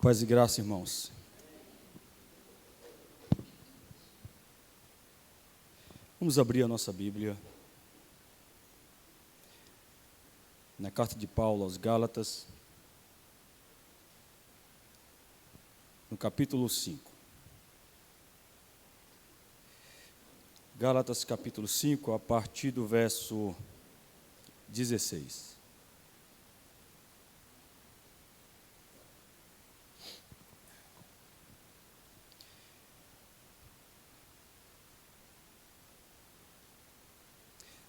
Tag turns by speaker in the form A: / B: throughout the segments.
A: Paz e graça, irmãos. Vamos abrir a nossa Bíblia na carta de Paulo aos Gálatas, no capítulo 5. Gálatas capítulo 5, a partir do verso 16.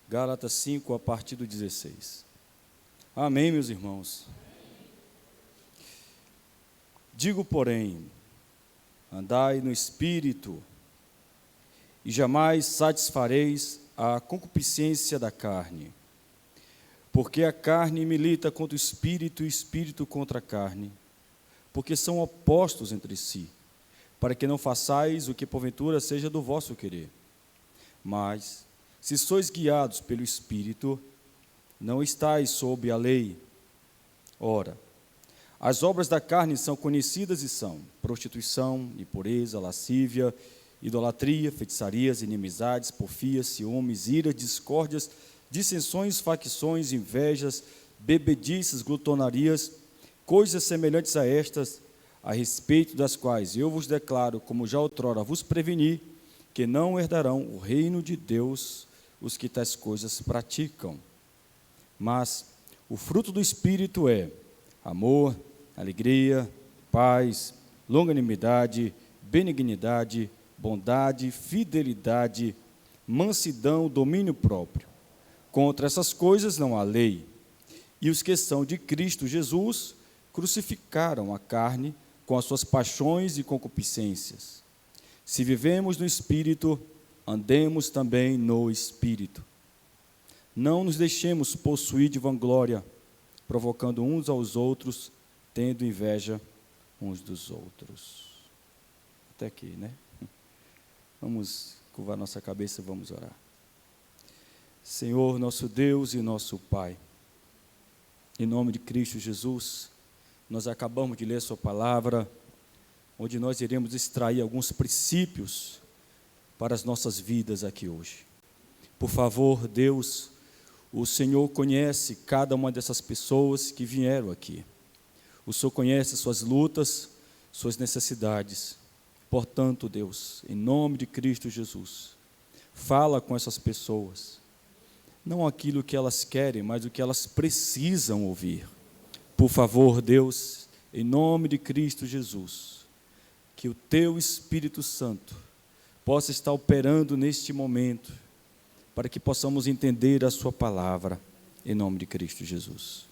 A: Gálatas 5, a partir do 16. Amém, meus irmãos? Digo, porém, andai no Espírito, e jamais satisfareis a concupiscência da carne. Porque a carne milita contra o Espírito e o Espírito contra a carne, porque são opostos entre si, para que não façais o que porventura seja do vosso querer. Mas, se sois guiados pelo Espírito, não estáis sob a lei. Ora, as obras da carne são conhecidas e são prostituição, impureza, lascívia, idolatria, feitiçarias, inimizades, porfias, ciúmes, iras, discórdias, dissensões, facções, invejas, bebedices, glutonarias, coisas semelhantes a estas, a respeito das quais eu vos declaro, como já outrora vos preveni, que não herdarão o reino de Deus os que tais coisas praticam. Mas o fruto do Espírito é amor, alegria, paz, longanimidade, benignidade, bondade, fidelidade, mansidão, domínio próprio. Contra essas coisas não há lei. E os que são de Cristo Jesus crucificaram a carne com as suas paixões e concupiscências. Se vivemos no Espírito, andemos também no Espírito. Não nos deixemos possuir de vanglória, provocando uns aos outros, tendo inveja uns dos outros. Até aqui, né? Vamos curvar nossa cabeça e vamos orar. Senhor, nosso Deus e nosso Pai, em nome de Cristo Jesus, nós acabamos de ler a sua palavra, onde nós iremos extrair alguns princípios para as nossas vidas aqui hoje. Por favor, Deus, o Senhor conhece cada uma dessas pessoas que vieram aqui. O Senhor conhece suas lutas, suas necessidades. Portanto, Deus, em nome de Cristo Jesus, fala com essas pessoas. Não aquilo que elas querem, mas o que elas precisam ouvir. Por favor, Deus, em nome de Cristo Jesus, que o Teu Espírito Santo possa estar operando neste momento, para que possamos entender a sua palavra, em nome de Cristo Jesus.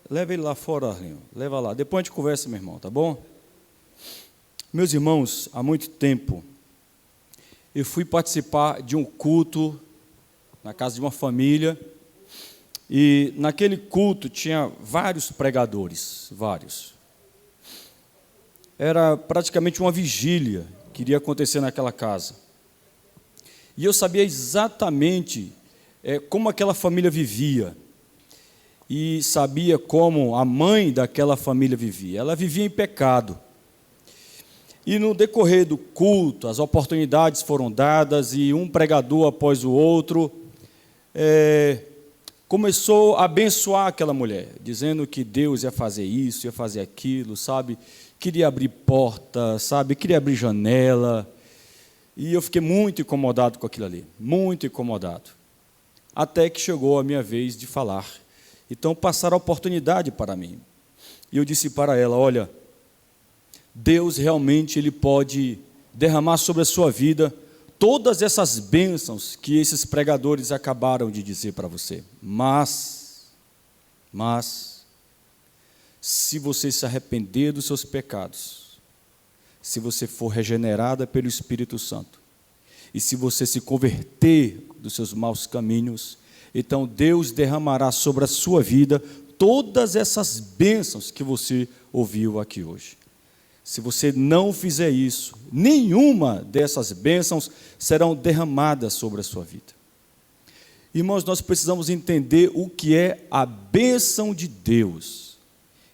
A: Leva ele lá fora, Arlinho. Leva lá. Depois a gente conversa, meu irmão, tá bom? Meus irmãos, há muito tempo, eu fui participar de um culto na casa de uma família, e naquele culto tinha vários pregadores, vários. Era praticamente uma vigília que iria acontecer naquela casa. E eu sabia exatamente como aquela família vivia, e sabia como a mãe daquela família vivia. Ela vivia em pecado. E no decorrer do culto, as oportunidades foram dadas, e um pregador após o outro começou a abençoar aquela mulher, dizendo que Deus ia fazer isso, ia fazer aquilo, sabe? Queria abrir porta, sabe? Queria abrir janela. E eu fiquei muito incomodado com aquilo ali, muito incomodado. Até que chegou a minha vez de falar. Então passaram a oportunidade para mim. E eu disse para ela, olha, Deus realmente Ele pode derramar sobre a sua vida todas essas bênçãos que esses pregadores acabaram de dizer para você. Mas, se você se arrepender dos seus pecados, se você for regenerada pelo Espírito Santo, e se você se converter dos seus maus caminhos, então Deus derramará sobre a sua vida todas essas bênçãos que você ouviu aqui hoje. Se você não fizer isso, nenhuma dessas bênçãos serão derramadas sobre a sua vida. Irmãos, nós precisamos entender o que é a bênção de Deus.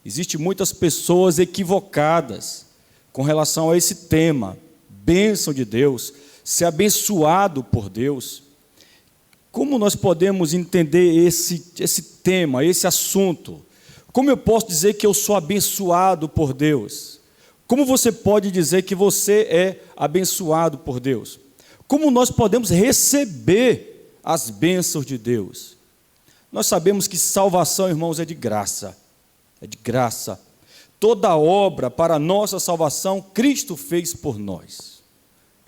A: Existem muitas pessoas equivocadas com relação a esse tema, bênção de Deus, ser abençoado por Deus. Como nós podemos entender esse tema, esse assunto? Como eu posso dizer que eu sou abençoado por Deus? Como você pode dizer que você é abençoado por Deus? Como nós podemos receber as bênçãos de Deus? Nós sabemos que salvação, irmãos, é de graça. É de graça. Toda obra para a nossa salvação, Cristo fez por nós.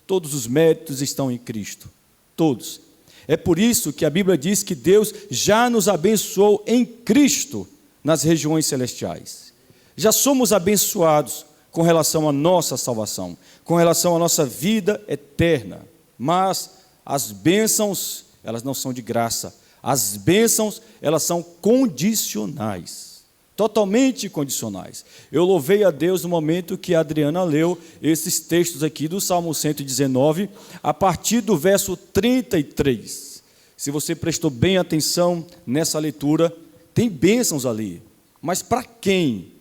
A: Todos os méritos estão em Cristo. Todos. É por isso que a Bíblia diz que Deus já nos abençoou em Cristo nas regiões celestiais. Já somos abençoados com relação à nossa salvação, com relação à nossa vida eterna. Mas as bênçãos, elas não são de graça. As bênçãos, elas são condicionais, totalmente condicionais. Eu louvei a Deus no momento que a Adriana leu esses textos aqui do Salmo 119, a partir do verso 33. Se você prestou bem atenção nessa leitura, tem bênçãos ali. Mas para quem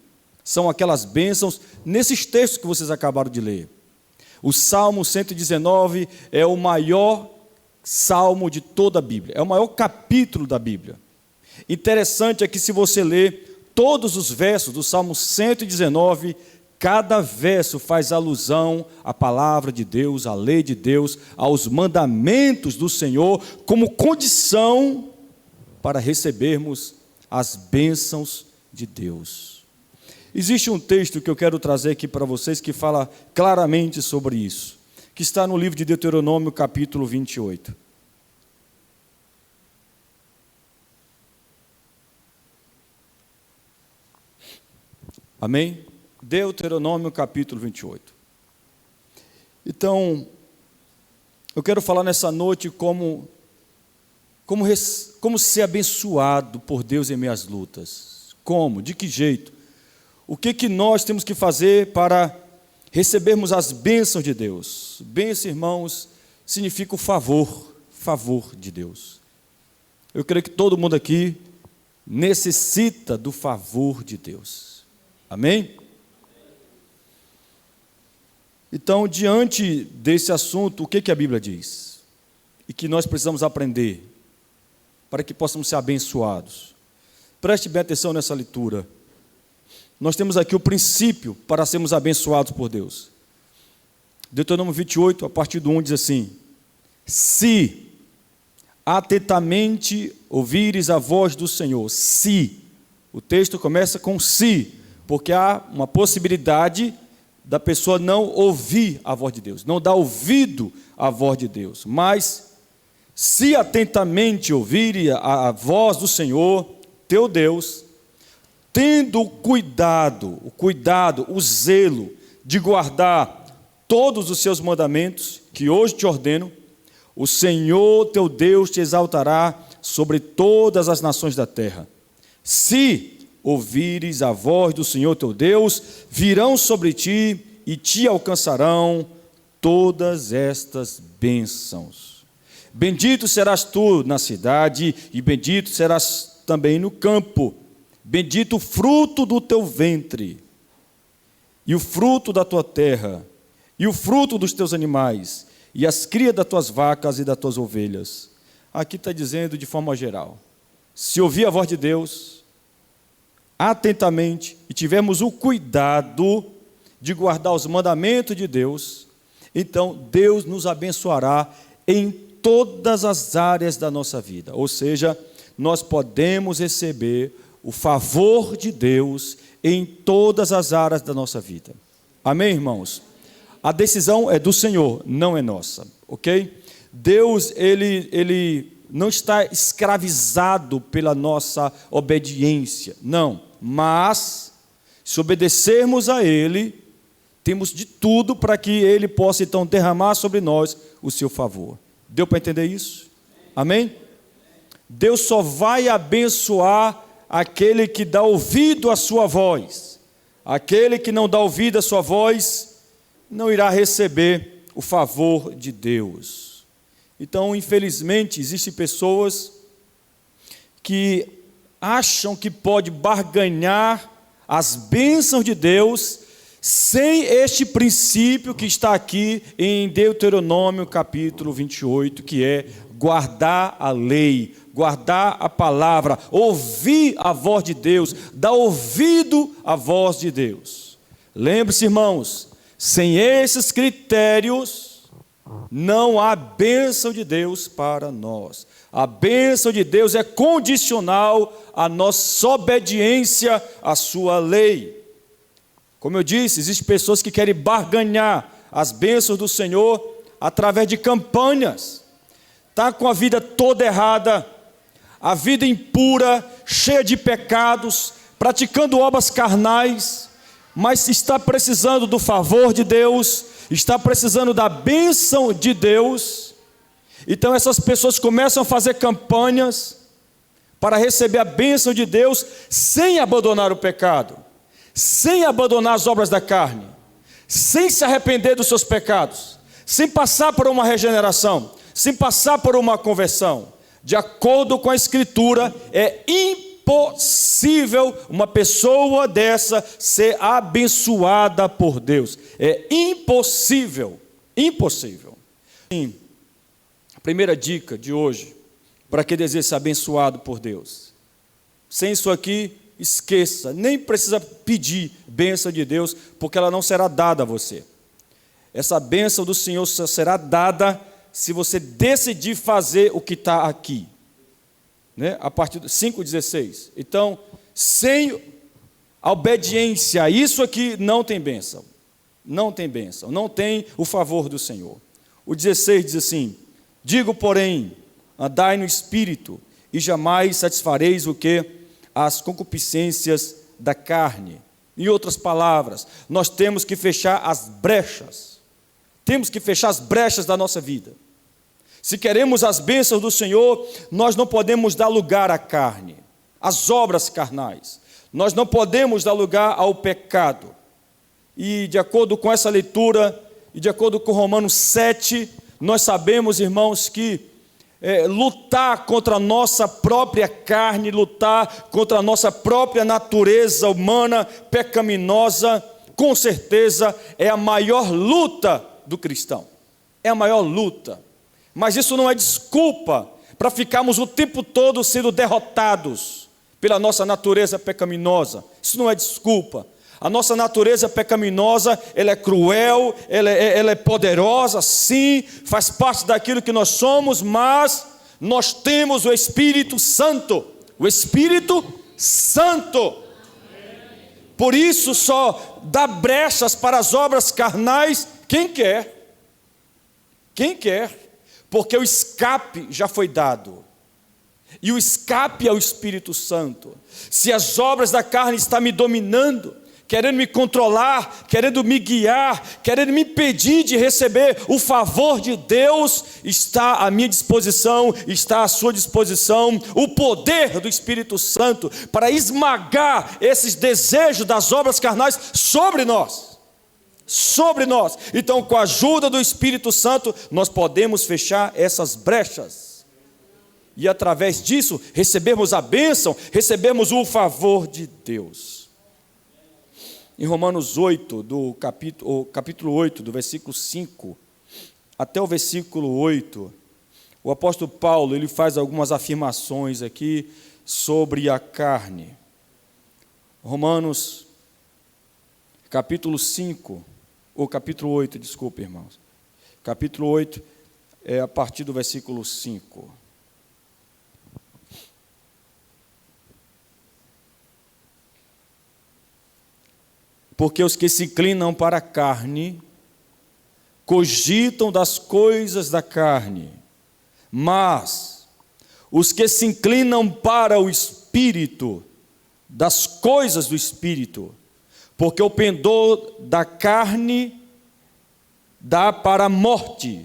A: são aquelas bênçãos nesses textos que vocês acabaram de ler? O Salmo 119 é o maior salmo de toda a Bíblia, é o maior capítulo da Bíblia. Interessante é que se você ler todos os versos do Salmo 119, cada verso faz alusão à palavra de Deus, à lei de Deus, aos mandamentos do Senhor, como condição para recebermos as bênçãos de Deus. Existe um texto que eu quero trazer aqui para vocês que fala claramente sobre isso, que está no livro de Deuteronômio, capítulo 28. Amém? Deuteronômio, capítulo 28. Então, eu quero falar nessa noite como ser abençoado por Deus em minhas lutas. Como? De que jeito? O que nós temos que fazer para recebermos as bênçãos de Deus? Bênção, irmãos, significa o favor de Deus. Eu creio que todo mundo aqui necessita do favor de Deus. Amém? Então, diante desse assunto, o que a Bíblia diz? E que nós precisamos aprender para que possamos ser abençoados. Preste bem atenção nessa leitura. Nós temos aqui o princípio para sermos abençoados por Deus. Deuteronômio 28, a partir do 1, diz assim: se atentamente ouvires a voz do Senhor, se, o texto começa com se, porque há uma possibilidade da pessoa não ouvir a voz de Deus, não dar ouvido à voz de Deus, mas se atentamente ouvires a voz do Senhor, teu Deus, tendo o cuidado, o zelo de guardar todos os seus mandamentos, que hoje te ordeno, o Senhor teu Deus te exaltará sobre todas as nações da terra. Se ouvires a voz do Senhor teu Deus, virão sobre ti e te alcançarão todas estas bênçãos. Bendito serás tu na cidade, e bendito serás também no campo. Bendito o fruto do teu ventre, e o fruto da tua terra, e o fruto dos teus animais, e as crias das tuas vacas e das tuas ovelhas. Aqui está dizendo de forma geral, se ouvir a voz de Deus atentamente, e tivermos o cuidado de guardar os mandamentos de Deus, então Deus nos abençoará em todas as áreas da nossa vida. Ou seja, nós podemos receber o favor de Deus em todas as áreas da nossa vida. Amém, irmãos? A decisão é do Senhor, não é nossa, ok? Deus, Ele não está escravizado pela nossa obediência, não. Mas, se obedecermos a Ele, temos de tudo para que Ele possa, então, derramar sobre nós o seu favor. Deu para entender isso? Amém? Deus só vai abençoar aquele que dá ouvido à sua voz, aquele que não dá ouvido à sua voz, não irá receber o favor de Deus. Então, infelizmente, existem pessoas que acham que pode barganhar as bênçãos de Deus sem este princípio que está aqui em Deuteronômio capítulo 28, que é guardar a lei, guardar a palavra, ouvir a voz de Deus, dar ouvido à voz de Deus. Lembre-se, irmãos, sem esses critérios, não há bênção de Deus para nós. A bênção de Deus é condicional à nossa obediência à sua lei. Como eu disse, existem pessoas que querem barganhar as bênçãos do Senhor através de campanhas. Está com a vida toda errada, a vida impura, cheia de pecados, praticando obras carnais, mas está precisando do favor de Deus, está precisando da bênção de Deus. Então essas pessoas começam a fazer campanhas para receber a bênção de Deus sem abandonar o pecado, sem abandonar as obras da carne, sem se arrepender dos seus pecados, sem passar por uma regeneração, sem passar por uma conversão. De acordo com a Escritura, é impossível uma pessoa dessa ser abençoada por Deus. É impossível, impossível. Sim. A primeira dica de hoje, para que deseja ser abençoado por Deus. Sem isso aqui, esqueça, nem precisa pedir bênção de Deus, porque ela não será dada a você. Essa bênção do Senhor só será dada se você decidir fazer o que está aqui, né? A partir do 5,16. Então, sem a obediência a isso aqui, não tem bênção. Não tem bênção, não tem o favor do Senhor. O 16 diz assim: digo, porém, andai no Espírito, e jamais satisfareis o que? As concupiscências da carne. Em outras palavras, nós temos que fechar as brechas. Temos que fechar as brechas da nossa vida. Se queremos as bênçãos do Senhor, nós não podemos dar lugar à carne, às obras carnais. Nós não podemos dar lugar ao pecado. E de acordo com essa leitura, e de acordo com Romanos 7, nós sabemos, irmãos, que lutar contra a nossa própria carne, lutar contra a nossa própria natureza humana pecaminosa, com certeza é a maior luta do cristão. É a maior luta. Mas isso não é desculpa para ficarmos o tempo todo sendo derrotados pela nossa natureza pecaminosa. Isso não é desculpa. A nossa natureza pecaminosa, ela é cruel, ela é poderosa, sim, faz parte daquilo que nós somos, mas nós temos o Espírito Santo. O Espírito Santo. Por isso só dá brechas para as obras carnais quem quer. Quem quer. Porque o escape já foi dado. E o escape é o Espírito Santo. Se as obras da carne estão me dominando, querendo me controlar, querendo me guiar, querendo me impedir de receber o favor de Deus, está à minha disposição, está à sua disposição o poder do Espírito Santo para esmagar esses desejos das obras carnais sobre nós. Sobre nós. Então, com a ajuda do Espírito Santo, nós podemos fechar essas brechas. E através disso, recebermos a bênção, recebermos o favor de Deus. Em Romanos 8, capítulo 8, do versículo 5 até o versículo 8, o apóstolo Paulo ele faz algumas afirmações aqui sobre a carne. Romanos, capítulo 5, ou capítulo 8, desculpe, irmãos. Capítulo 8 é a partir do versículo 5. Porque os que se inclinam para a carne cogitam das coisas da carne, mas os que se inclinam para o Espírito, das coisas do Espírito, porque o pendor da carne dá para a morte,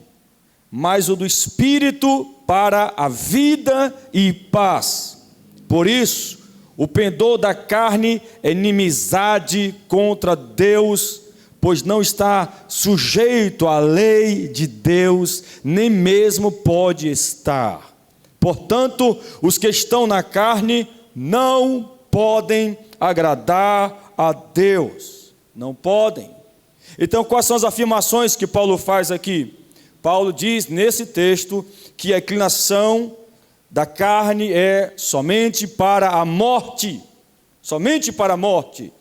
A: mas o do Espírito para a vida e paz. Por isso, O pendor da carne é inimizade contra Deus, pois não está sujeito à lei de Deus, nem mesmo pode estar. Portanto, os que estão na carne não podem agradar a Deus. Não podem. Então, quais são as afirmações que Paulo faz aqui? Paulo diz nesse texto que a inclinação da carne é somente para a morte. Somente para a morte.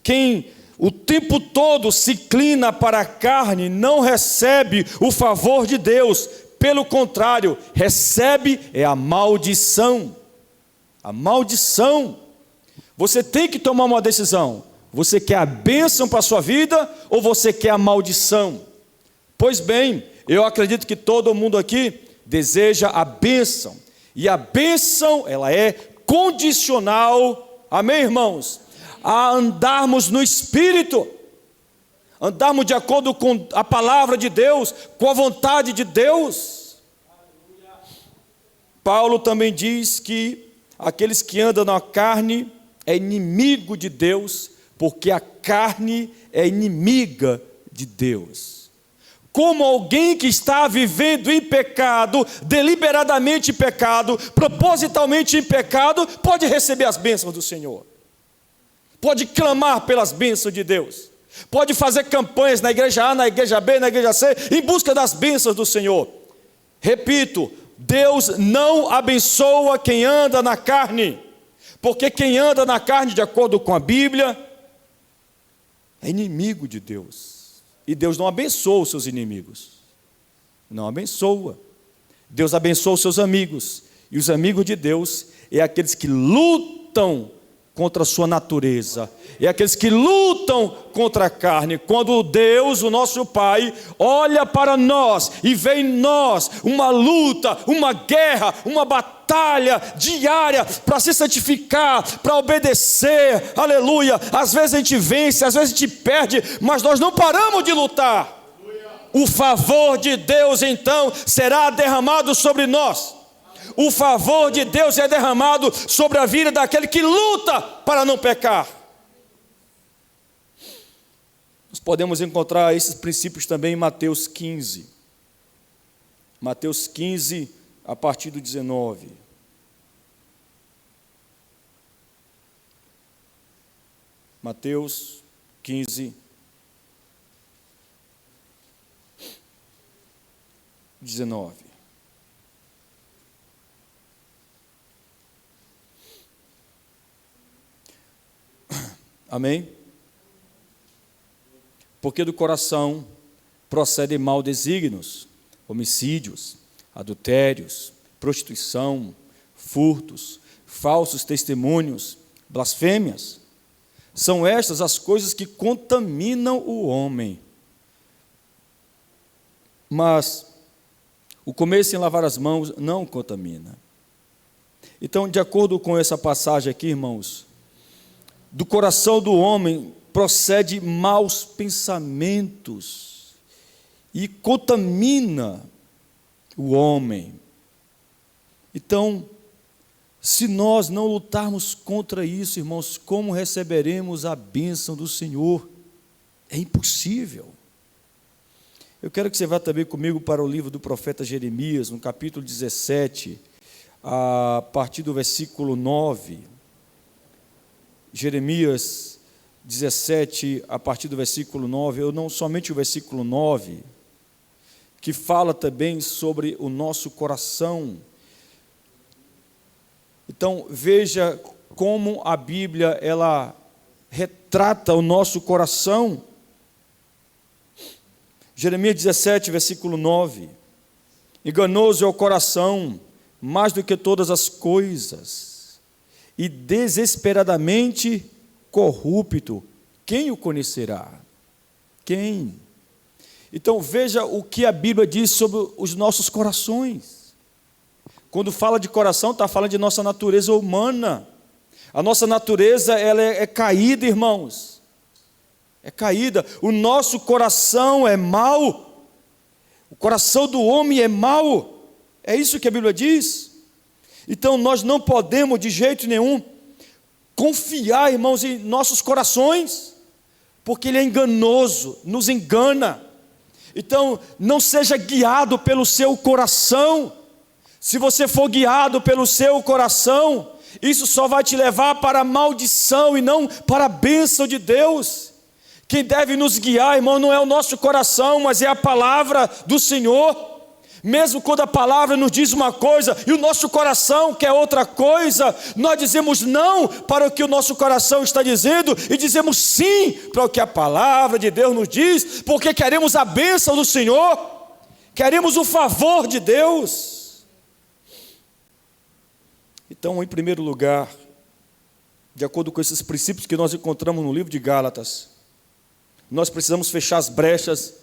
A: Quem o tempo todo se inclina para a carne não recebe o favor de Deus. Pelo contrário, recebe a maldição. A maldição. Você tem que tomar uma decisão. Você quer a bênção para a sua vida ou você quer a maldição? Pois bem, eu acredito que todo mundo aqui deseja a bênção. E a bênção, ela é condicional, amém, irmãos? A andarmos no Espírito. Andarmos de acordo com a palavra de Deus, com a vontade de Deus. Paulo também diz que aqueles que andam na carne é inimigo de Deus, porque a carne é inimiga de Deus. Como alguém que está vivendo em pecado, deliberadamente em pecado, propositalmente em pecado, pode receber as bênçãos do Senhor? Pode clamar pelas bênçãos de Deus? Pode fazer campanhas na igreja A, na igreja B, na igreja C, em busca das bênçãos do Senhor? Repito, Deus não abençoa quem anda na carne, porque quem anda na carne, de acordo com a Bíblia, é inimigo de Deus. E Deus não abençoa os seus inimigos. Não abençoa. Deus abençoa os seus amigos. E os amigos de Deus é aqueles que lutam contra a sua natureza. É aqueles que lutam contra a carne. Quando Deus, o nosso Pai, olha para nós e vê em nós uma luta, uma guerra, uma batalha diária para se santificar, para obedecer, aleluia. Às vezes a gente vence, às vezes a gente perde, mas nós não paramos de lutar. O favor de Deus então será derramado sobre nós. O favor de Deus é derramado sobre a vida daquele que luta para não pecar. Nós podemos encontrar esses princípios também em Mateus 15. Mateus 15, a partir do 19. Mateus 15, 19. Amém? Porque do coração procedem maus desígnios, homicídios, adultérios, prostituição, furtos, falsos testemunhos, blasfêmias. São estas as coisas que contaminam o homem. Mas o comer sem lavar as mãos não contamina. Então, de acordo com essa passagem aqui, irmãos, do coração do homem procede maus pensamentos e contamina o homem. Então, se nós não lutarmos contra isso, irmãos, como receberemos a bênção do Senhor? É impossível. Eu quero que você vá também comigo para o livro do profeta Jeremias, no capítulo 17, a partir do versículo 9. Jeremias 17, a partir do versículo 9, ou não somente o versículo 9, que fala também sobre o nosso coração. Então, veja como a Bíblia, ela retrata o nosso coração. Jeremias 17, versículo 9. Enganoso é o coração, mais do que todas as coisas, e desesperadamente corrupto, quem o conhecerá? Quem? Então veja o que a Bíblia diz sobre os nossos corações. Quando fala de coração, está falando de nossa natureza humana. A nossa natureza, ela é caída, irmãos. É caída. O nosso coração é mau. O coração do homem é mau. É isso que a Bíblia diz. Então nós não podemos de jeito nenhum confiar, irmãos, em nossos corações, porque ele é enganoso, nos engana. Então, não seja guiado pelo seu coração. Se você for guiado pelo seu coração, isso só vai te levar para a maldição e não para a bênção de Deus. Quem deve nos guiar, irmão, não é o nosso coração, mas é a palavra do Senhor. Mesmo quando a palavra nos diz uma coisa e o nosso coração quer outra coisa, nós dizemos não para o que o nosso coração está dizendo e dizemos sim para o que a palavra de Deus nos diz, porque queremos a bênção do Senhor, queremos o favor de Deus. Então, em primeiro lugar, de acordo com esses princípios que nós encontramos no livro de Gálatas, nós precisamos fechar as brechas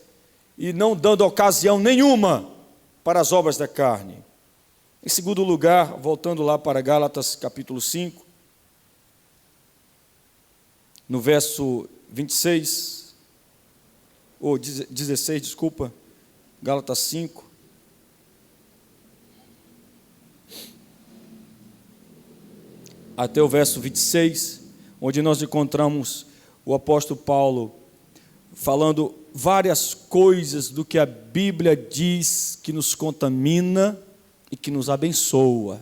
A: e não dando ocasião nenhuma para as obras da carne. Em segundo lugar, voltando lá para Gálatas capítulo 5, no verso 26, ou 16, desculpa, Gálatas 5, até o verso 26, onde nós encontramos o apóstolo Paulo falando várias coisas do que a Bíblia diz que nos contamina e que nos abençoa.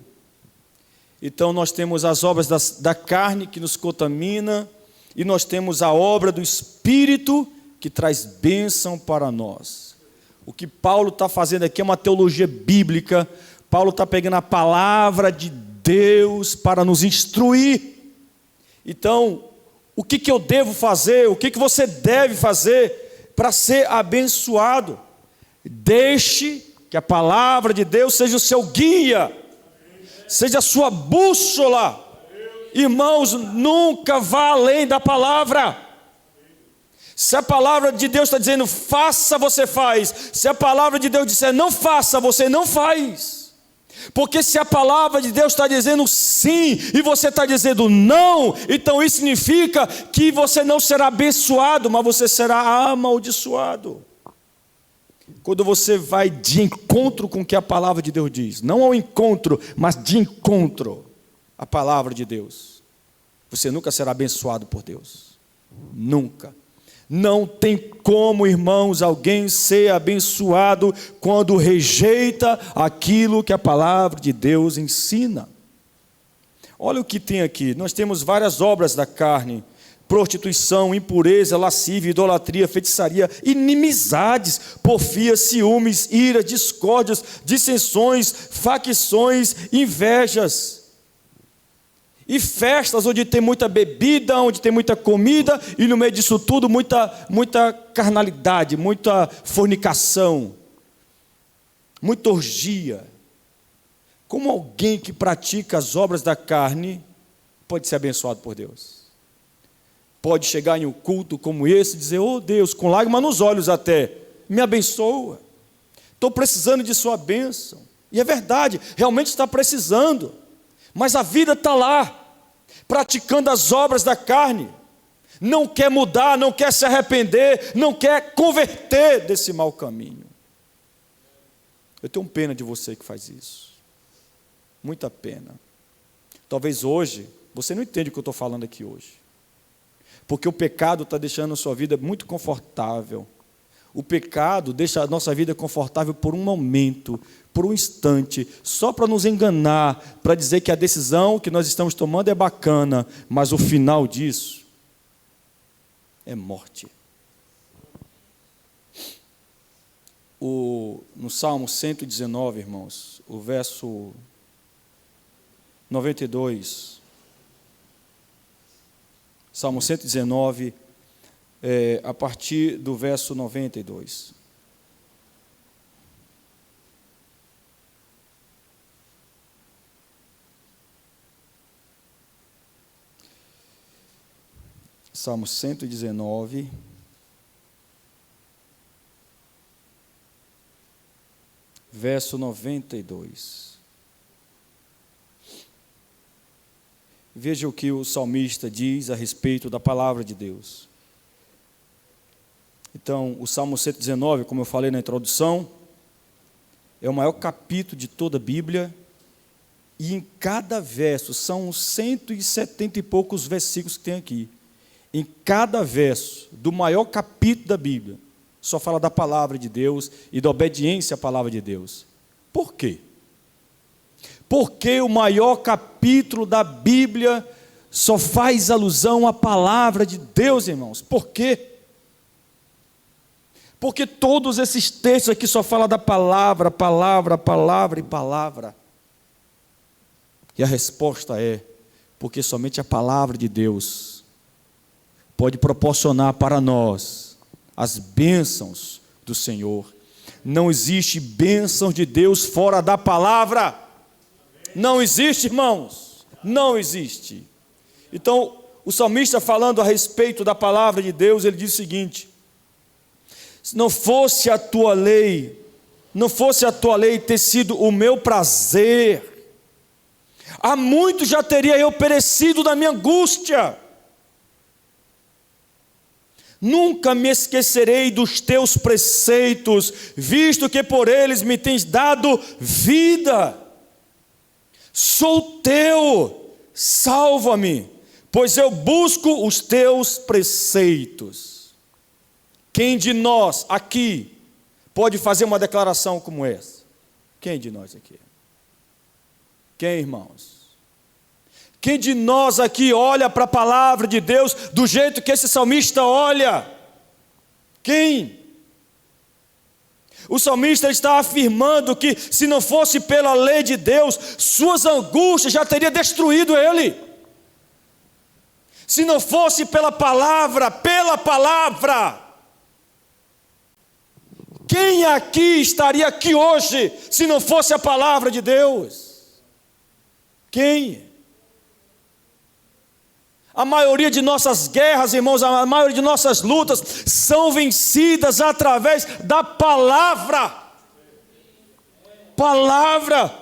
A: Então nós temos as obras da carne que nos contamina, e nós temos a obra do Espírito que traz bênção para nós. O que Paulo está fazendo aqui é uma teologia bíblica. Paulo está pegando a palavra de Deus para nos instruir. Então, o que eu devo fazer? O que você deve fazer para ser abençoado? Deixe que a palavra de Deus seja o seu guia, seja a sua bússola. Irmãos, nunca vá além da palavra. Se a palavra de Deus está dizendo faça, você faz. Se a palavra de Deus disser não faça, você não faz. Porque se a palavra de Deus está dizendo sim e você está dizendo não, então isso significa que você não será abençoado, mas você será amaldiçoado. Quando você vai de encontro com o que a palavra de Deus diz, não ao encontro, mas de encontro à palavra de Deus, você nunca será abençoado por Deus. Nunca. Não tem como, irmãos, alguém ser abençoado quando rejeita aquilo que a palavra de Deus ensina. Olha o que tem aqui. Nós temos várias obras da carne: prostituição, impureza, lascívia, idolatria, feitiçaria, inimizades, porfia, ciúmes, ira, discórdias, dissensões, facções, invejas. E festas onde tem muita bebida, onde tem muita comida, e no meio disso tudo muita carnalidade, muita fornicação, muita orgia. Como alguém que pratica as obras da carne pode ser abençoado por Deus? Pode chegar em um culto como esse e dizer: oh Deus, com lágrimas nos olhos até, me abençoa, estou precisando de sua bênção. E é verdade, realmente está precisando. Mas a vida está lá, praticando as obras da carne, não quer mudar, não quer se arrepender, não quer converter desse mau caminho. Eu tenho pena de você que faz isso, muita pena. Talvez hoje, você não entende o que eu estou falando aqui hoje, porque o pecado está deixando a sua vida muito confortável. O pecado deixa a nossa vida confortável por um momento, por um instante, só para nos enganar, para dizer que a decisão que nós estamos tomando é bacana, mas o final disso é morte. No Salmo 119, irmãos, o verso 92, Salmo 119, a partir do verso 92. Salmo 119, verso 92. Veja o que o salmista diz a respeito da palavra de Deus. Então, o Salmo 119, como eu falei na introdução, é o maior capítulo de toda a Bíblia, E em cada verso, são 170 e poucos versículos que tem aqui. Em cada verso do maior capítulo da Bíblia, só fala da palavra de Deus e da obediência à palavra de Deus. Por quê? Porque o maior capítulo da Bíblia só faz alusão à palavra de Deus, irmãos. Por quê? Porque todos esses textos aqui só falam da palavra, palavra, palavra e palavra. E a resposta é, porque somente a palavra de Deus pode proporcionar para nós as bênçãos do Senhor. Não existe bênção de Deus fora da palavra. Não existe, irmãos. Não existe. Então, o salmista, falando a respeito da palavra de Deus, ele diz o seguinte: se não fosse a tua lei, ter sido o meu prazer, há muito já teria eu perecido na minha angústia. Nunca me esquecerei dos teus preceitos, visto que por eles me tens dado vida. Sou teu, salva-me, pois eu busco os teus preceitos. Quem de nós aqui pode fazer uma declaração como essa? Quem de nós aqui? Quem, irmãos? Quem de nós aqui olha para a palavra de Deus do jeito que esse salmista olha? Quem? O salmista está afirmando que se não fosse pela lei de Deus, suas angústias já teriam destruído ele. Se não fosse pela palavra, quem aqui estaria aqui hoje se não fosse a palavra de Deus? Quem? A maioria de nossas guerras, irmãos, a maioria de nossas lutas são vencidas através da palavra. Palavra.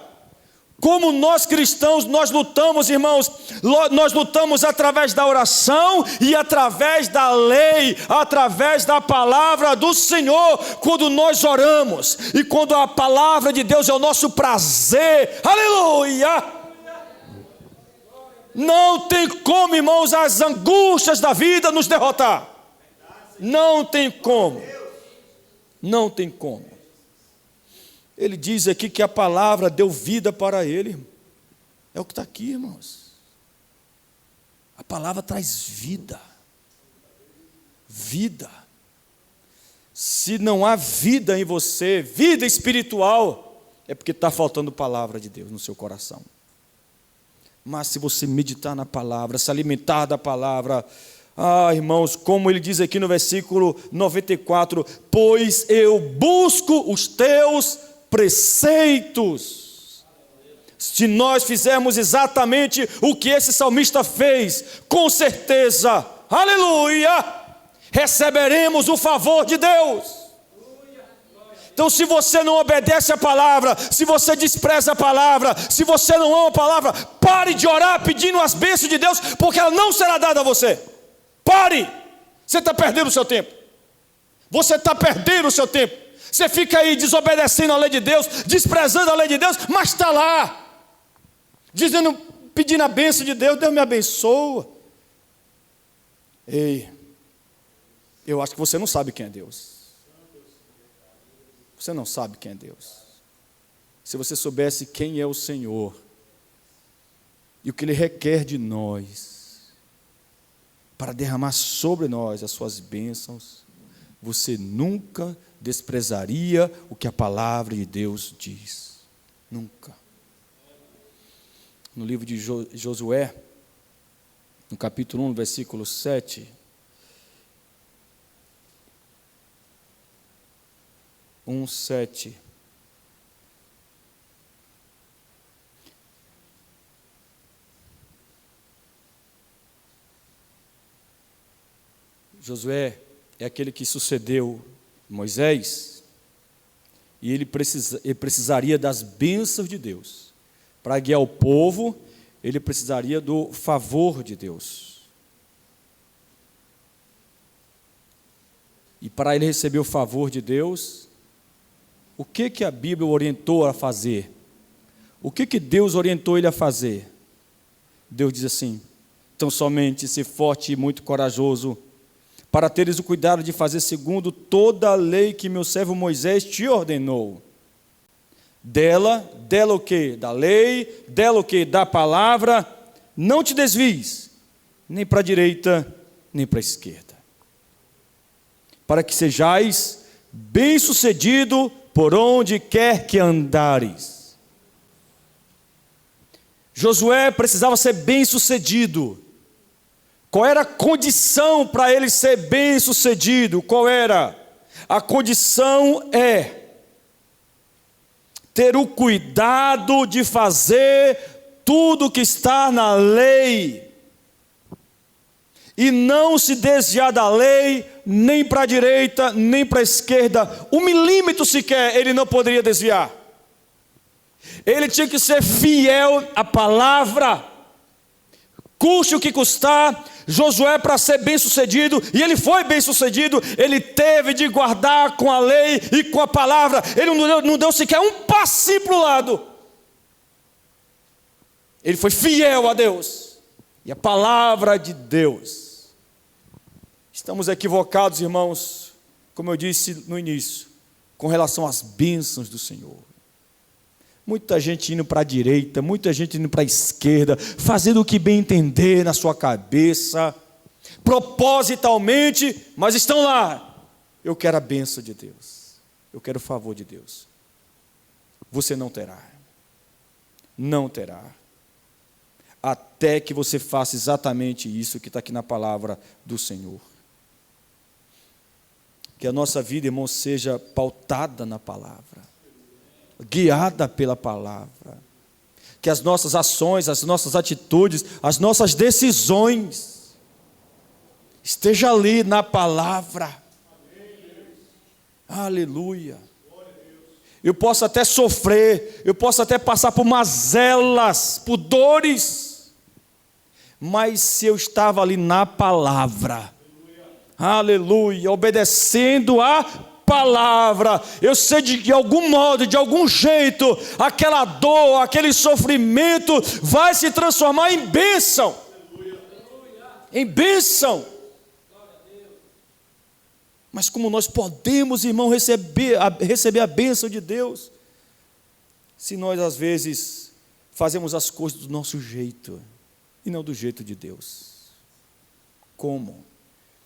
A: Como nós cristãos, nós lutamos, irmãos, nós lutamos através da oração e através da lei, através da palavra do Senhor, quando nós oramos, e quando a palavra de Deus é o nosso prazer, aleluia! Não tem como, irmãos, as angústias da vida nos derrotar. Não tem como. Não tem como. Ele diz aqui que a palavra deu vida para ele. É o que está aqui, irmãos. A palavra traz vida. Vida. Se não há vida em você, vida espiritual, é porque está faltando palavra de Deus no seu coração. Mas se você meditar na palavra, se alimentar da palavra, irmãos, como ele diz aqui no versículo 94, pois eu busco os teus preceitos. Se nós fizermos exatamente o que esse salmista fez, com certeza, aleluia, receberemos o favor de Deus. Então, se você não obedece a palavra, se você despreza a palavra, se você não ama a palavra, pare de orar pedindo as bênçãos de Deus, porque ela não será dada a você. Pare! Você está perdendo o seu tempo. Você está perdendo o seu tempo. Você fica aí desobedecendo a lei de Deus, desprezando a lei de Deus, mas está lá, dizendo, pedindo a bênção de Deus, Deus me abençoa. Ei, eu acho que você não sabe quem é Deus. Você não sabe quem é Deus. Se você soubesse quem é o Senhor e o que Ele requer de nós para derramar sobre nós as suas bênçãos, você nunca desprezaria o que a palavra de Deus diz. Nunca. No livro de Josué, no capítulo 1, versículo 7, 1:7. Josué é aquele que sucedeu Moisés, e ele precisaria das bênçãos de Deus. Para guiar o povo, ele precisaria do favor de Deus. E para ele receber o favor de Deus, o que a Bíblia o orientou a fazer? O que Deus orientou ele a fazer? Deus diz assim: então somente ser forte e muito corajoso, para teres o cuidado de fazer segundo toda a lei que meu servo Moisés te ordenou. Dela o quê? Da lei, dela o quê? Da palavra. Não te desvies, nem para a direita, nem para a esquerda, para que sejais bem-sucedido por onde quer que andares. Josué precisava ser bem-sucedido. Qual era a condição para ele ser bem-sucedido? Qual era? A condição é ter o cuidado de fazer tudo que está na lei, e não se desviar da lei, nem para a direita, nem para a esquerda, 1 milímetro sequer ele não poderia desviar. Ele tinha que ser fiel à palavra, custe o que custar. Josué, para ser bem sucedido, e ele foi bem sucedido, ele teve de guardar com a lei e com a palavra. Ele não deu sequer um passinho para o lado. Ele foi fiel a Deus e a palavra de Deus. Estamos equivocados, irmãos, como eu disse no início, com relação às bênçãos do Senhor. Muita gente indo para a direita, muita gente indo para a esquerda, fazendo o que bem entender na sua cabeça, propositalmente, mas estão lá. Eu quero a bênção de Deus, eu quero o favor de Deus. Você não terá, não terá, até que você faça exatamente isso que está aqui na palavra do Senhor. Que a nossa vida, irmão, seja pautada na palavra, guiada pela palavra, que as nossas ações, as nossas atitudes, as nossas decisões esteja ali na palavra. Aleluia. Eu posso até sofrer, eu posso até passar por mazelas, por dores, mas se eu estava ali na palavra, aleluia, obedecendo a palavra, eu sei de algum modo, de algum jeito, aquela dor, aquele sofrimento vai se transformar em bênção. Em bênção. Mas como nós podemos, irmão, receber a bênção de Deus, se nós às vezes fazemos as coisas do nosso jeito e não do jeito de Deus? Como?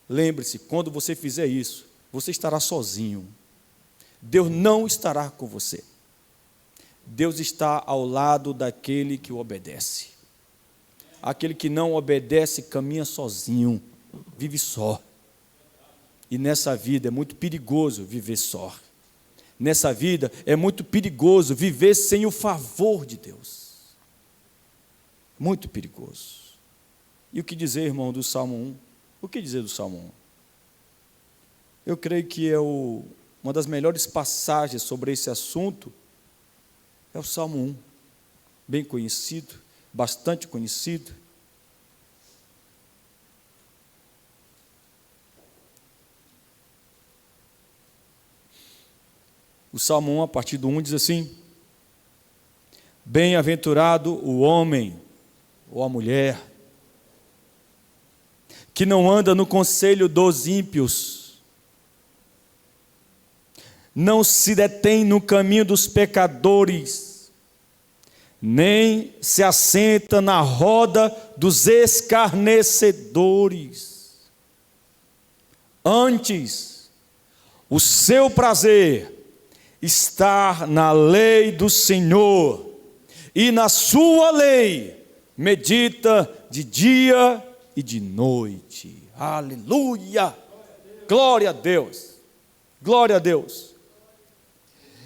A: Lembre-se, quando você fizer isso, você estará sozinho. Deus não estará com você. Deus está ao lado daquele que o obedece. Aquele que não obedece caminha sozinho, vive só. E nessa vida é muito perigoso viver só. Nessa vida é muito perigoso viver sem o favor de Deus. Muito perigoso. E o que dizer, irmão, do Salmo 1? O que dizer do Salmo 1? Eu creio que uma das melhores passagens sobre esse assunto é o Salmo 1. Bem conhecido, bastante conhecido. O Salmo 1, a partir do 1, diz assim: bem-aventurado o homem ou a mulher que não anda no conselho dos ímpios, não se detém no caminho dos pecadores, nem se assenta na roda dos escarnecedores. Antes, o seu prazer está na lei do Senhor, e na sua lei medita de dia e de noite. Aleluia! Glória a Deus! Glória a Deus!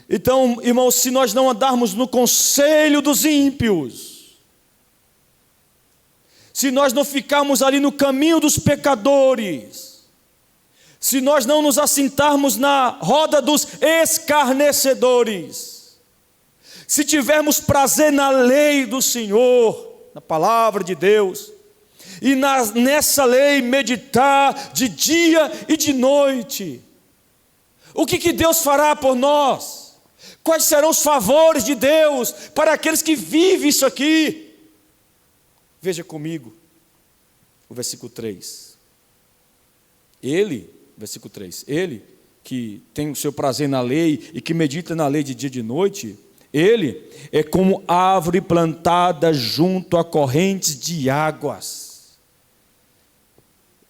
A: Então, irmãos, se nós não andarmos no conselho dos ímpios, se nós não ficarmos ali no caminho dos pecadores, se nós não nos assentarmos na roda dos escarnecedores, se tivermos prazer na lei do Senhor, na palavra de Deus, e nessa lei meditar de dia e de noite, o que Deus fará por nós? Quais serão os favores de Deus para aqueles que vivem isso aqui? Veja comigo o versículo 3. Versículo 3, ele que tem o seu prazer na lei e que medita na lei de dia e de noite, ele é como árvore plantada junto a correntes de águas.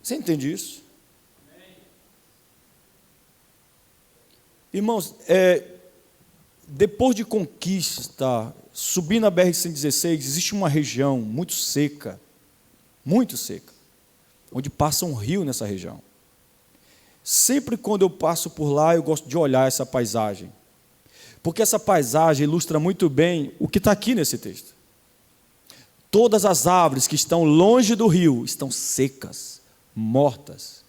A: Você entende isso? Irmãos, depois de conquista, subindo a BR-116, existe uma região muito seca, onde passa um rio nessa região. Sempre quando eu passo por lá, eu gosto de olhar essa paisagem, porque essa paisagem ilustra muito bem o que está aqui nesse texto. Todas as árvores que estão longe do rio estão secas, mortas,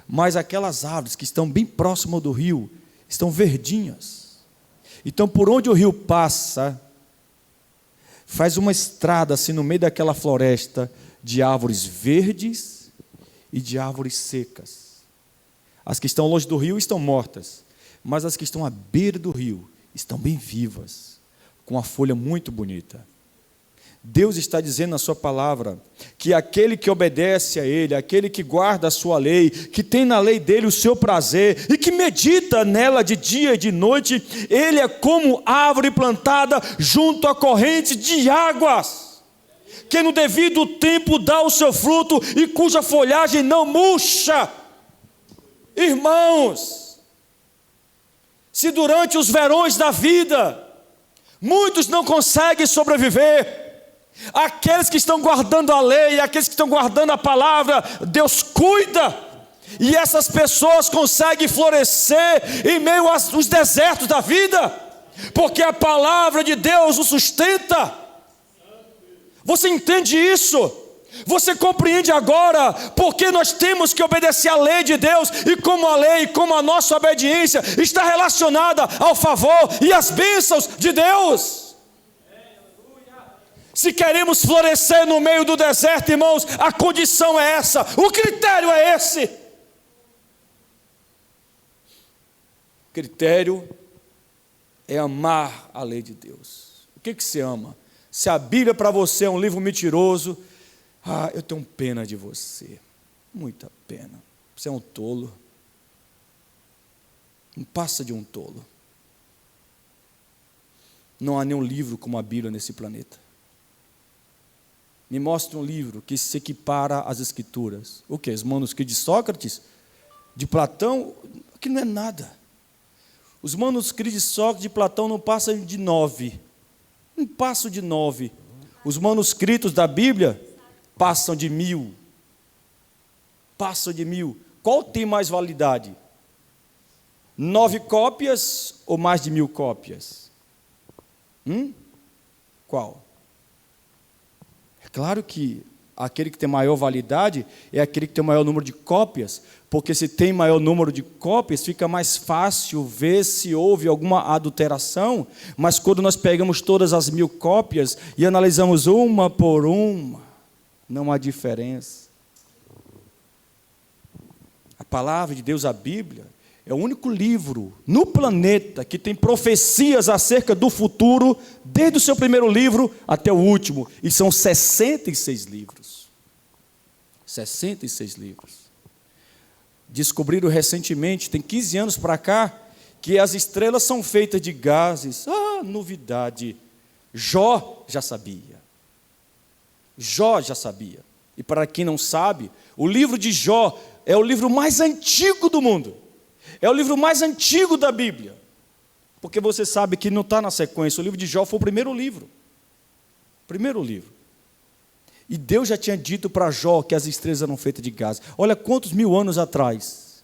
A: mas aquelas árvores que estão bem próximas do rio estão verdinhas. Então, por onde o rio passa, faz uma estrada assim no meio daquela floresta de árvores verdes e de árvores secas. As que estão longe do rio estão mortas, mas as que estão à beira do rio estão bem vivas, com a folha muito bonita. Deus está dizendo na sua palavra que aquele que obedece a Ele, aquele que guarda a sua lei, que tem na lei dele o seu prazer e que medita nela de dia e de noite, ele é como árvore plantada junto a corrente de águas, que no devido tempo dá o seu fruto e cuja folhagem não murcha. Irmãos, se durante os verões da vida muitos não conseguem sobreviver, aqueles que estão guardando a lei, aqueles que estão guardando a palavra, Deus cuida, e essas pessoas conseguem florescer em meio aos desertos da vida, porque a palavra de Deus os sustenta. Você entende isso? Você compreende agora porque nós temos que obedecer à lei de Deus, e como a lei, como a nossa obediência está relacionada ao favor e às bênçãos de Deus. Se queremos florescer no meio do deserto, irmãos, a condição é essa, o critério é esse. O critério é amar a lei de Deus. O que você ama? Se a Bíblia para você é um livro mentiroso, eu tenho pena de você, muita pena. Você é um tolo, não passa de um tolo. Não há nenhum livro como a Bíblia nesse planeta. Me mostre um livro que se equipara às Escrituras. O quê? Os manuscritos de Sócrates? De Platão? Que não é nada. Os manuscritos de Sócrates e de Platão não passam de 9. Não passam de 9. Os manuscritos da Bíblia passam de 1000. Passam de 1000. Qual tem mais validade? 9 cópias ou mais de 1000 cópias? Qual? É claro que aquele que tem maior validade é aquele que tem o maior número de cópias, porque se tem maior número de cópias, fica mais fácil ver se houve alguma adulteração, mas quando nós pegamos todas as 1000 cópias e analisamos uma por uma, não há diferença. A palavra de Deus, a Bíblia, é o único livro no planeta que tem profecias acerca do futuro, desde o seu primeiro livro até o último, e são 66 livros. 66 livros. Descobriram recentemente, tem 15 anos para cá, que as estrelas são feitas de gases. Novidade. Jó já sabia. Jó já sabia. E para quem não sabe, o livro de Jó é o livro mais antigo do mundo. É o livro mais antigo da Bíblia. Porque você sabe que não está na sequência. O livro de Jó foi o primeiro livro. Primeiro livro. E Deus já tinha dito para Jó que as estrelas eram feitas de gás. Olha quantos 1000 anos atrás.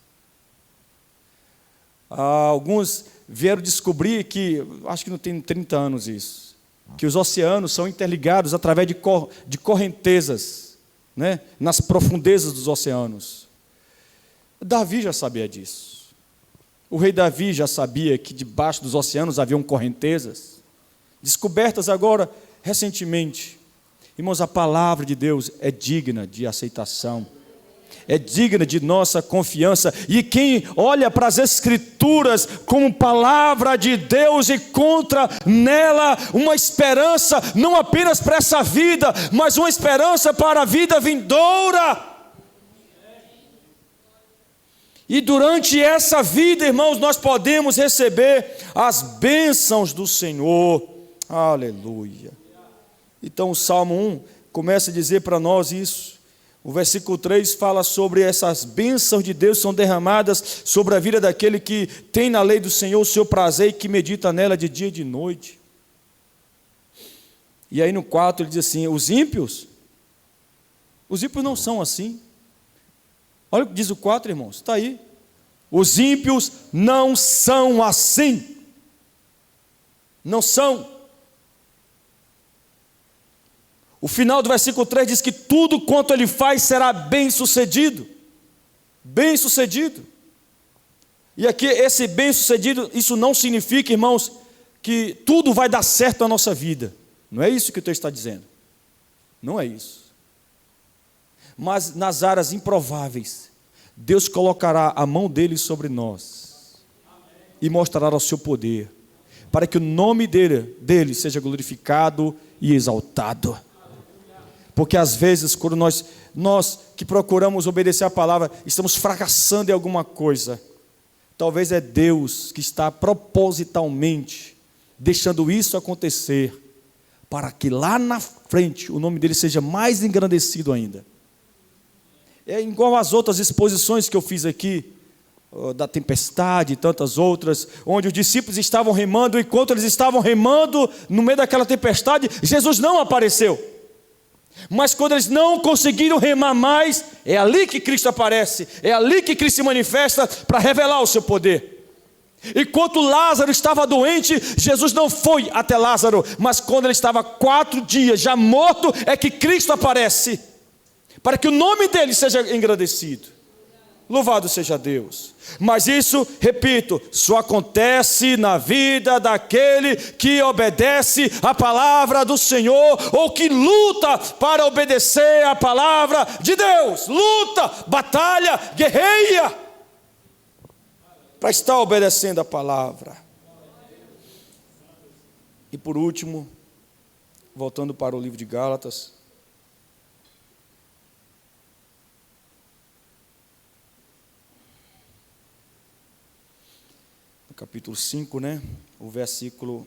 A: Alguns vieram descobrir que, acho que não tem 30 anos isso, que os oceanos são interligados através de correntezas, né, nas profundezas dos oceanos. Davi já sabia disso. O rei Davi já sabia que debaixo dos oceanos haviam correntezas, descobertas agora recentemente. Irmãos, a palavra de Deus é digna de aceitação. é digna de nossa confiança. E quem olha para as Escrituras como palavra de Deus encontra nela uma esperança, não apenas para essa vida, mas uma esperança para a vida vindoura. E durante essa vida, irmãos, nós podemos receber as bênçãos do Senhor. Aleluia. Então o Salmo 1 começa a dizer para nós isso. O versículo 3 fala sobre essas bênçãos de Deus que são derramadas sobre a vida daquele que tem na lei do Senhor o seu prazer e que medita nela de dia e de noite. E aí no 4 ele diz assim, os ímpios não são assim. Olha o que diz o 4, irmãos, está aí. Os ímpios não são assim. Não são. O final do versículo 3 diz que tudo quanto ele faz será bem sucedido. Bem sucedido. E aqui esse bem sucedido, isso não significa, irmãos, que tudo vai dar certo na nossa vida. Não é isso que o texto está dizendo. Não é isso. Mas nas áreas improváveis, Deus colocará a mão dele sobre nós e mostrará o seu poder, para que o nome dele seja glorificado e exaltado. Porque às vezes, quando nós que procuramos obedecer a palavra, estamos fracassando em alguma coisa, talvez é Deus que está propositalmente deixando isso acontecer, para que lá na frente o nome dele seja mais engrandecido ainda. É igual às outras exposições que eu fiz aqui, da tempestade e tantas outras, onde os discípulos estavam remando, enquanto eles estavam remando no meio daquela tempestade, Jesus não apareceu. Mas quando eles não conseguiram remar mais, é ali que Cristo aparece, é ali que Cristo se manifesta para revelar o seu poder. Enquanto Lázaro estava doente, Jesus não foi até Lázaro, mas quando ele estava 4 dias já morto, é que Cristo aparece, para que o nome dele seja engrandecido. Louvado seja Deus. Mas isso, repito, só acontece na vida daquele que obedece a palavra do Senhor, ou que luta para obedecer a palavra de Deus. Luta, batalha, guerreia para estar obedecendo a palavra. E por último, voltando para o livro de Gálatas, capítulo 5, o versículo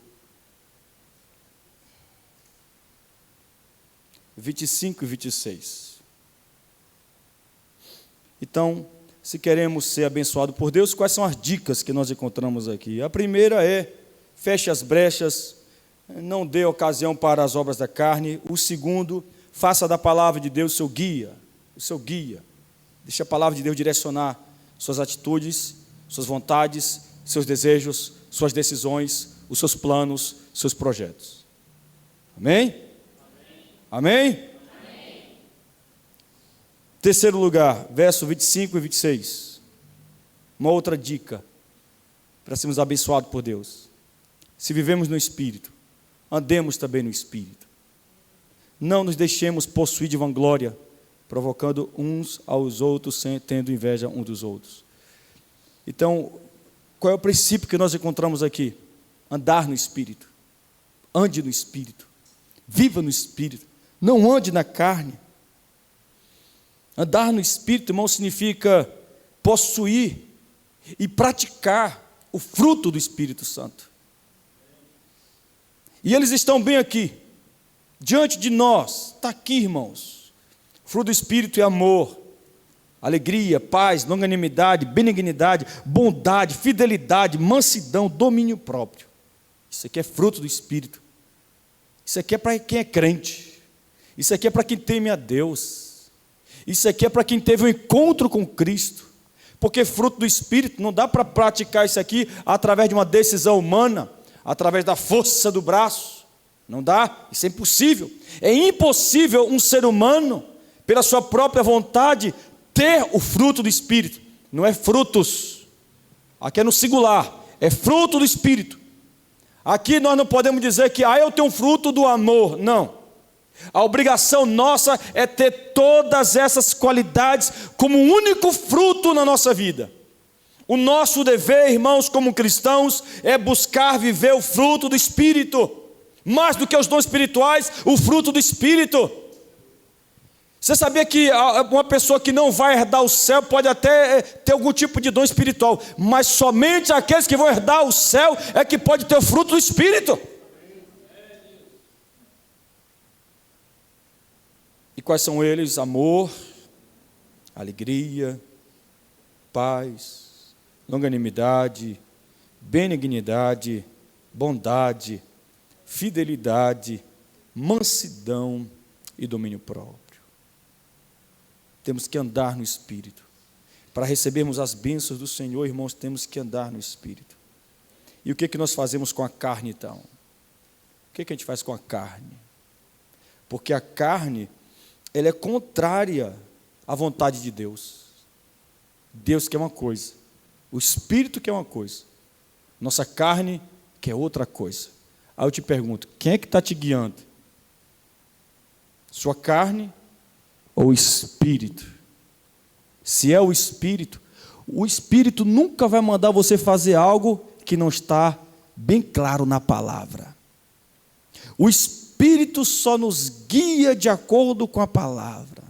A: 25 e 26. Então, se queremos ser abençoados por Deus, quais são as dicas que nós encontramos aqui? A primeira é, feche as brechas, não dê ocasião para as obras da carne. O segundo, faça da palavra de Deus o seu guia. Deixe a palavra de Deus direcionar suas atitudes, suas vontades, seus desejos, suas decisões, os seus planos, seus projetos. Amém? Amém? Amém? Terceiro lugar, verso 25 e 26. Uma outra dica para sermos abençoados por Deus. Se vivemos no Espírito, andemos também no Espírito. Não nos deixemos possuir de vanglória, provocando uns aos outros, tendo inveja uns dos outros. Então, qual é o princípio que nós encontramos aqui? Andar no Espírito. Ande no Espírito. Viva no Espírito. Não ande na carne. Andar no Espírito, irmão, significa possuir e praticar o fruto do Espírito Santo. E eles estão bem aqui, diante de nós. Está aqui, irmãos. O fruto do Espírito é amor, alegria, paz, longanimidade, benignidade, bondade, fidelidade, mansidão, domínio próprio. Isso aqui é fruto do Espírito. Isso aqui é para quem é crente. Isso aqui é para quem teme a Deus. Isso aqui é para quem teve um encontro com Cristo. Porque fruto do Espírito não dá para praticar isso aqui através de uma decisão humana, através da força do braço. Não dá, isso é impossível. É impossível um ser humano, pela sua própria vontade, ter o fruto do Espírito. Não é frutos, aqui é no singular, é fruto do Espírito. Aqui nós não podemos dizer que eu tenho fruto do amor, não. A obrigação nossa é ter todas essas qualidades como um único fruto na nossa vida. O nosso dever, irmãos, como cristãos, é buscar viver o fruto do Espírito. Mais do que os dons espirituais, o fruto do Espírito. Você sabia que uma pessoa que não vai herdar o céu pode até ter algum tipo de dom espiritual, mas somente aqueles que vão herdar o céu é que pode ter o fruto do Espírito. E quais são eles? Amor, alegria, paz, longanimidade, benignidade, bondade, fidelidade, mansidão e domínio próprio. Temos que andar no Espírito. Para recebermos as bênçãos do Senhor, irmãos, temos que andar no Espírito. E o que nós fazemos com a carne, então? O que a gente faz com a carne? Porque a carne, ela é contrária à vontade de Deus. Deus quer uma coisa, o Espírito quer uma coisa, nossa carne quer outra coisa. Aí eu te pergunto, quem é que está te guiando? Sua carne ou o Espírito? Se é o Espírito nunca vai mandar você fazer algo que não está bem claro na palavra. O Espírito só nos guia de acordo com a palavra.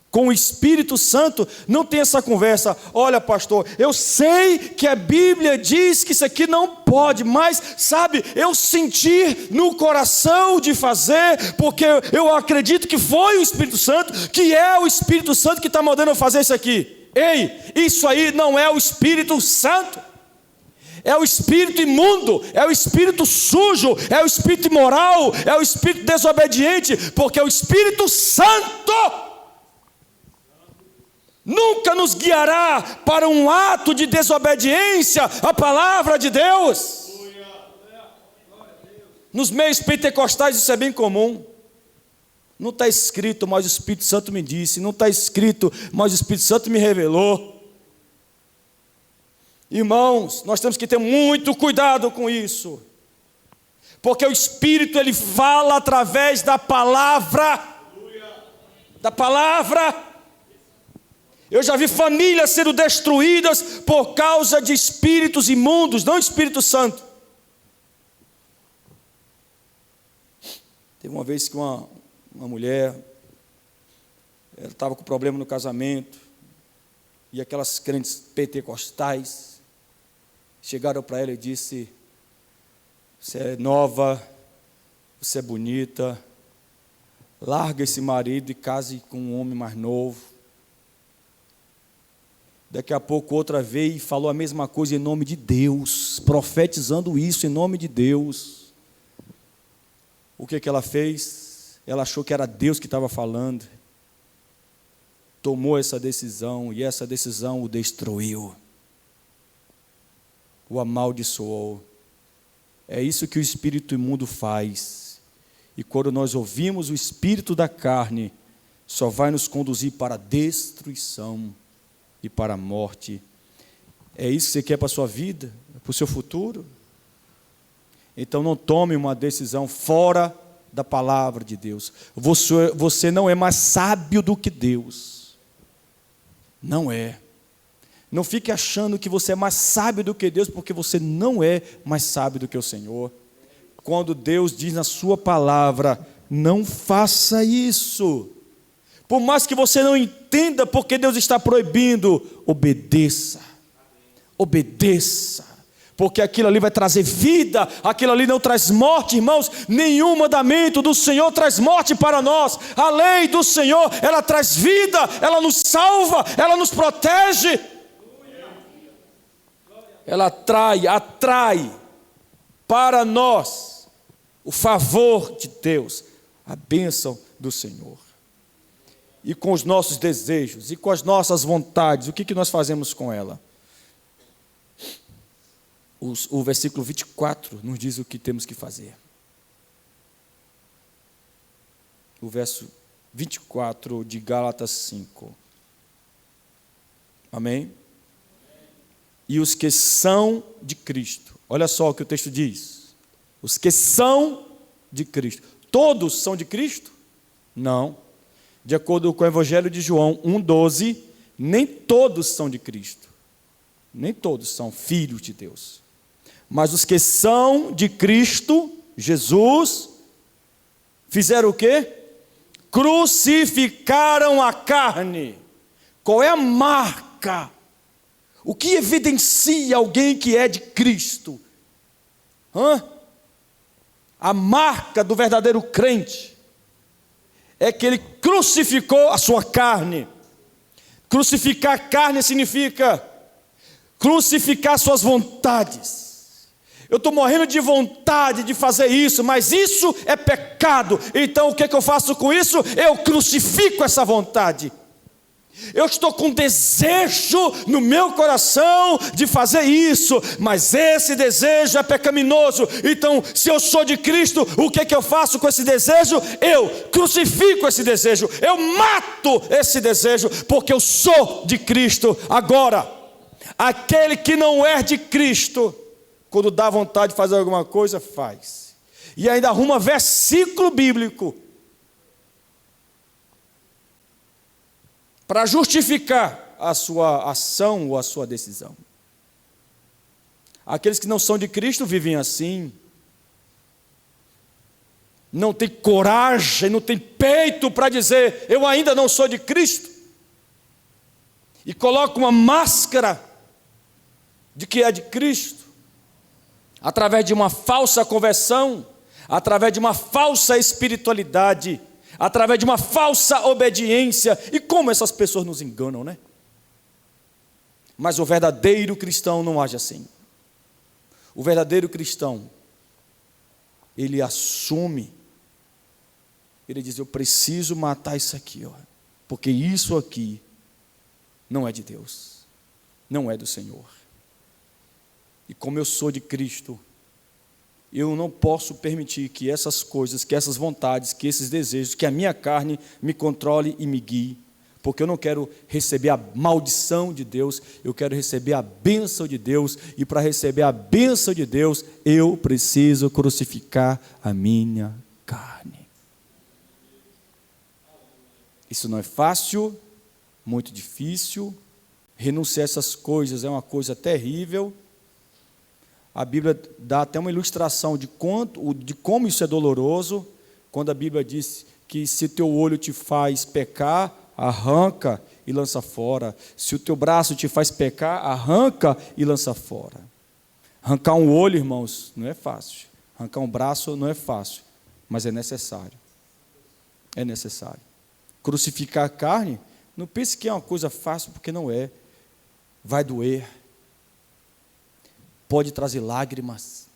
A: Com o Espírito Santo não tem essa conversa. Olha, pastor, eu sei que a Bíblia diz que isso aqui não pode, mas, sabe, eu senti no coração de fazer, porque eu acredito que foi o Espírito Santo, que é o Espírito Santo que está mandando eu fazer isso aqui. Ei, isso aí não é o Espírito Santo. É o espírito imundo, é o espírito sujo, é o espírito imoral, é o espírito desobediente, porque o Espírito Santo nunca nos guiará para um ato de desobediência à palavra de Deus. Nos meios pentecostais isso é bem comum. Não está escrito, mas o Espírito Santo me disse. Não está escrito, mas o Espírito Santo me revelou. Irmãos, nós temos que ter muito cuidado com isso. Porque o Espírito, ele fala através da palavra. Da palavra. Eu já vi famílias sendo destruídas por causa de espíritos imundos, não Espírito Santo. Teve uma vez que uma mulher, ela estava com problema no casamento, e aquelas crentes pentecostais chegaram para ela e disse: você é nova, você é bonita, larga esse marido e case com um homem mais novo. Daqui a pouco outra veio e falou a mesma coisa em nome de Deus, profetizando isso em nome de Deus. O que ela fez? Ela achou que era Deus que estava falando. Tomou essa decisão e essa decisão o destruiu. O amaldiçoou. É isso que o espírito imundo faz. E quando nós ouvimos o espírito da carne, só vai nos conduzir para a destruição e para a morte. É isso que você quer para a sua vida, para o seu futuro? Então não tome uma decisão fora da palavra de Deus. Você não é mais sábio do que Deus. Não é. Não fique achando que você é mais sábio do que Deus, porque você não é mais sábio do que o Senhor. Quando Deus diz na sua palavra, não faça isso. Por mais que você não entenda porque Deus está proibindo, obedeça. Obedeça. Porque aquilo ali vai trazer vida, aquilo ali não traz morte, irmãos. Nenhum mandamento do Senhor traz morte para nós. A lei do Senhor, ela traz vida, ela nos salva, ela nos protege. Ela atrai para nós o favor de Deus, a bênção do Senhor. E com os nossos desejos, e com as nossas vontades, o que nós fazemos com ela? O versículo 24 nos diz o que temos que fazer. O verso 24 de Gálatas 5. Amém? E os que são de Cristo. Olha só o que o texto diz. Os que são de Cristo. Todos são de Cristo? Não. De acordo com o Evangelho de João 1,12, nem todos são de Cristo. Nem todos são filhos de Deus. Mas os que são de Cristo, Jesus, fizeram o quê? Crucificaram a carne. Qual é a marca? O que evidencia alguém que é de Cristo? A marca do verdadeiro crente é que ele crucificou a sua carne. Crucificar a carne significa crucificar suas vontades. Eu estou morrendo de vontade de fazer isso, mas isso é pecado. Então o que eu faço com isso? Eu crucifico essa vontade. Eu estou com desejo no meu coração de fazer isso, mas esse desejo é pecaminoso. Então, se eu sou de Cristo, o que eu faço com esse desejo? Eu crucifico esse desejo, eu mato esse desejo, porque eu sou de Cristo. Agora, aquele que não é de Cristo, quando dá vontade de fazer alguma coisa, faz. E ainda arruma versículo bíblico para justificar a sua ação ou a sua decisão. Aqueles que não são de Cristo vivem assim. Não tem coragem, não tem peito para dizer, eu ainda não sou de Cristo. E coloca uma máscara de que é de Cristo. Através de uma falsa conversão, através de uma falsa espiritualidade, através de uma falsa obediência. E como essas pessoas nos enganam, né? Mas o verdadeiro cristão não age assim. O verdadeiro cristão, ele assume, ele diz, eu preciso matar isso aqui, porque isso aqui não é de Deus, não é do Senhor. E como eu sou de Cristo, eu não posso permitir que essas coisas, que essas vontades, que esses desejos, que a minha carne me controle e me guie, porque eu não quero receber a maldição de Deus, eu quero receber a bênção de Deus, e para receber a bênção de Deus, eu preciso crucificar a minha carne. Isso não é fácil, muito difícil, renunciar a essas coisas é uma coisa terrível. A Bíblia dá até uma ilustração de como isso é doloroso, quando a Bíblia diz que se teu olho te faz pecar, arranca e lança fora. Se o teu braço te faz pecar, arranca e lança fora. Arrancar um olho, irmãos, não é fácil. Arrancar um braço não é fácil, mas é necessário. É necessário. Crucificar a carne, não pense que é uma coisa fácil, porque não é. Vai doer. Pode trazer lágrimas,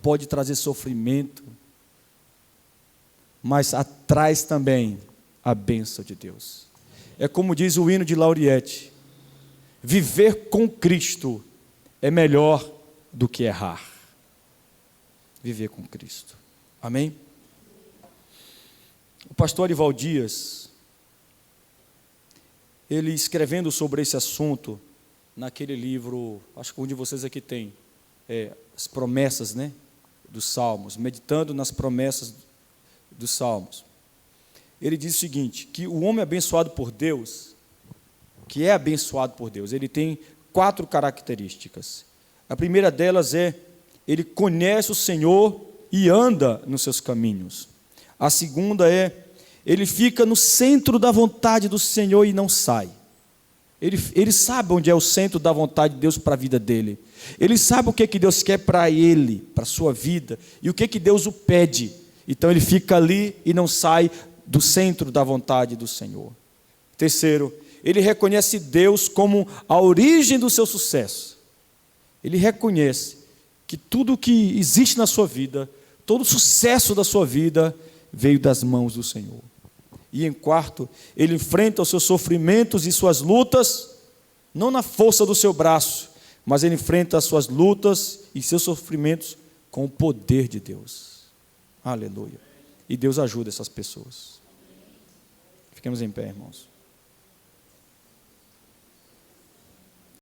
A: pode trazer sofrimento, mas traz também a bênção de Deus. É como diz o hino de Lauriette, viver com Cristo é melhor do que errar. Viver com Cristo. Amém? O pastor Arival Dias, ele escrevendo sobre esse assunto, naquele livro, acho que um de vocês aqui tem, as promessas, né, dos Salmos, meditando nas promessas dos Salmos. Ele diz o seguinte, que o homem abençoado por Deus, que é abençoado por Deus, ele tem 4 características. A primeira delas é, ele conhece o Senhor e anda nos seus caminhos. A segunda é, ele fica no centro da vontade do Senhor e não sai. Ele sabe onde é o centro da vontade de Deus para a vida dele. Ele sabe o que Deus quer para ele, para a sua vida, e o que Deus o pede. Então ele fica ali e não sai do centro da vontade do Senhor. Terceiro, ele reconhece Deus como a origem do seu sucesso. Ele reconhece que tudo o que existe na sua vida, todo o sucesso da sua vida, veio das mãos do Senhor. E em quarto, ele enfrenta os seus sofrimentos e suas lutas, não na força do seu braço, mas ele enfrenta as suas lutas e seus sofrimentos com o poder de Deus. Aleluia. E Deus ajuda essas pessoas. Fiquemos em pé, irmãos.